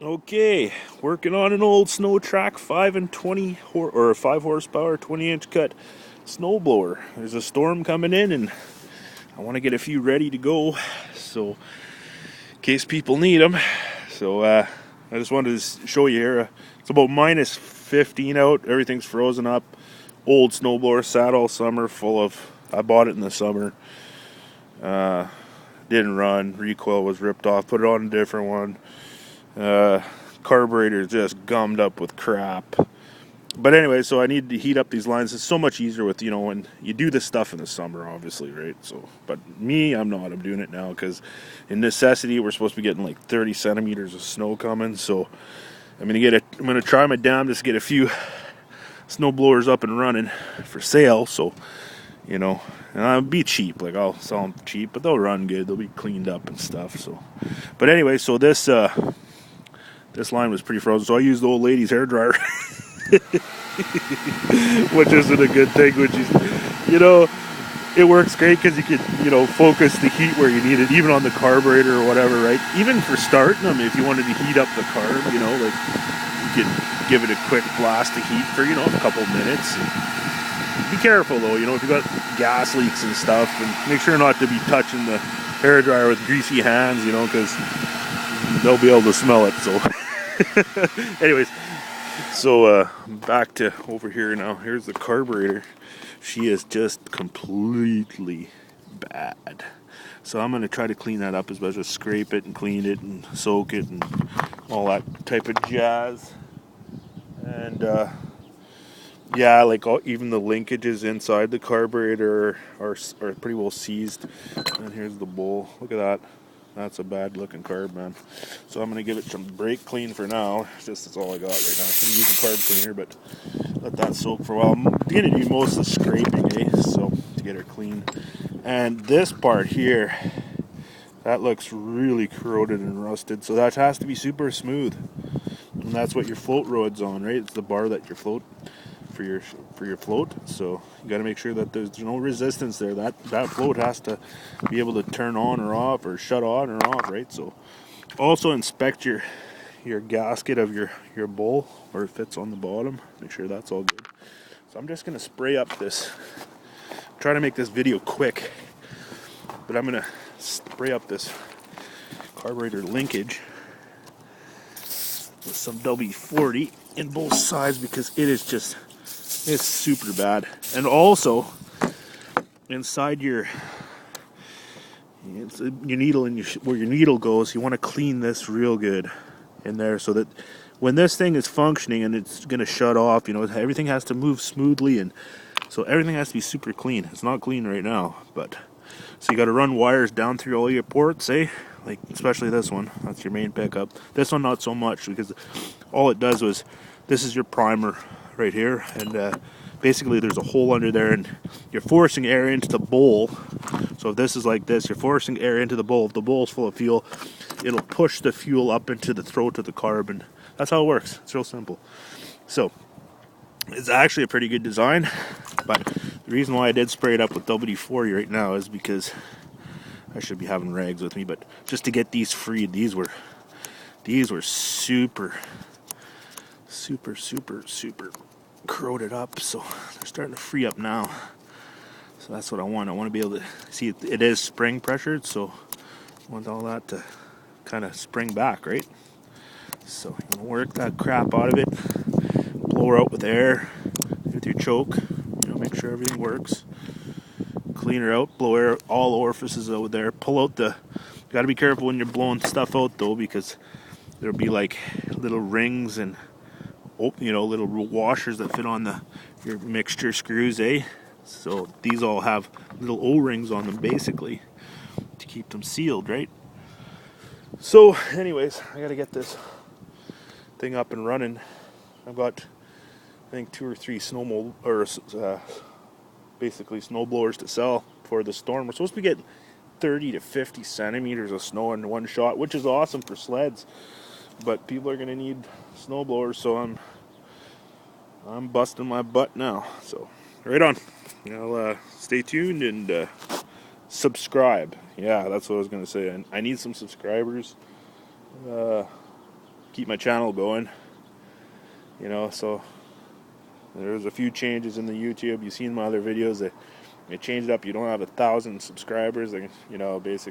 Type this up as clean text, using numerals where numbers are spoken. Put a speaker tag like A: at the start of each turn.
A: Okay, working on an old snow track 5 horsepower 20-inch cut snowblower. There's a storm coming in and I want to get a few ready to go, so in case people need them. So I just wanted to show you here. It's about minus 15 out. Everything's frozen up. Old snowblower, sat all summer, full of. I bought it in the summer. Didn't run. Recoil was ripped off. Put it on a different one. Carburetor just gummed up with crap. But anyway, so I need to heat up these lines. It's so much easier with, when you do this stuff in the summer, obviously, right? So, but me, I'm not. I'm doing it now because in necessity, we're supposed to be getting like 30 centimeters of snow coming. So I'm gonna try my damnedest to get a few snow blowers up and running for sale. So, and I'll be cheap. Like I'll sell them cheap, but they'll run good. They'll be cleaned up and stuff. So, but anyway, so this line was pretty frozen. So I used the old lady's hair dryer. Which isn't a good thing, it works great because you can, focus the heat where you need it, even on the carburetor or whatever, right? Even for starting them, if you wanted to heat up the carb, like you could give it a quick blast of heat for, a couple minutes. And be careful though, if you've got gas leaks and stuff, and make sure not to be touching the hair dryer with greasy hands, because they'll be able to smell it. So, anyways. So back to over here now. Here's the carburetor. She is just completely bad. So I'm going to try to clean that up as well. Just scrape it and clean it and soak it and all that type of jazz. And yeah, like even the linkages inside the carburetor are pretty well seized. And here's the bowl. Look at that. That's a bad looking carb, man. So I'm going to give it some brake clean for now. That's all I got right now. I'm using carb cleaner, but let that soak for a while. I'm going to do most of the scraping, so to get her clean. And this part here, that looks really corroded and rusted. So that has to be super smooth. And that's what your float rod's on, right? It's the bar that your float for your float. So you got to make sure that there's no resistance there. That float has to be able to turn on or off or shut on or off, right? So also inspect your gasket of your bowl where it fits on the bottom. Make sure that's all good. So I'm just gonna spray up this. Try to make this video quick, but I'm gonna spray up this carburetor linkage with some WD-40 in both sides because it's super bad. And also inside your needle and where your needle goes, you want to clean this real good in there so that when this thing is functioning and it's going to shut off, everything has to move smoothly, and so everything has to be super clean. It's not clean right now, but so you got to run wires down through all your ports, like especially this one. That's your main pickup. This one not so much, because all it does was, this is your primer right here, and basically there's a hole under there and you're forcing air into the bowl. So if this is like this, you're forcing air into the bowl. If the bowl's full of fuel, it'll push the fuel up into the throat of the carb, and that's how it works. It's real simple. So it's actually a pretty good design, but the reason why I did spray it up with WD-40 right now is because I should be having rags with me, but just to get these freed. These were super corroded up, so they're starting to free up now. So that's what I want. I want to be able to see it is spring pressured, so I want all that to kind of spring back, right? So you want to work that crap out of it, blow her out with air with your choke, make sure everything works. Clean her out, blow air all orifices out there, pull out you got to be careful when you're blowing stuff out though, because there'll be like little rings and little washers that fit on your mixture screws, So these all have little O-rings on them, basically, to keep them sealed, right? So, anyways, I gotta get this thing up and running. I've got, I think, 2 or 3 basically snowblowers to sell for the storm. We're supposed to be getting 30 to 50 centimeters of snow in one shot, which is awesome for sleds. But people are gonna need snowblowers, so I'm busting my butt now. So, right on. Stay tuned and subscribe. Yeah, that's what I was gonna say. I need some subscribers. keep my channel going. You know, so there's a few changes in the YouTube. You've seen my other videos that it changed up. You don't have 1,000 subscribers, and you know, basically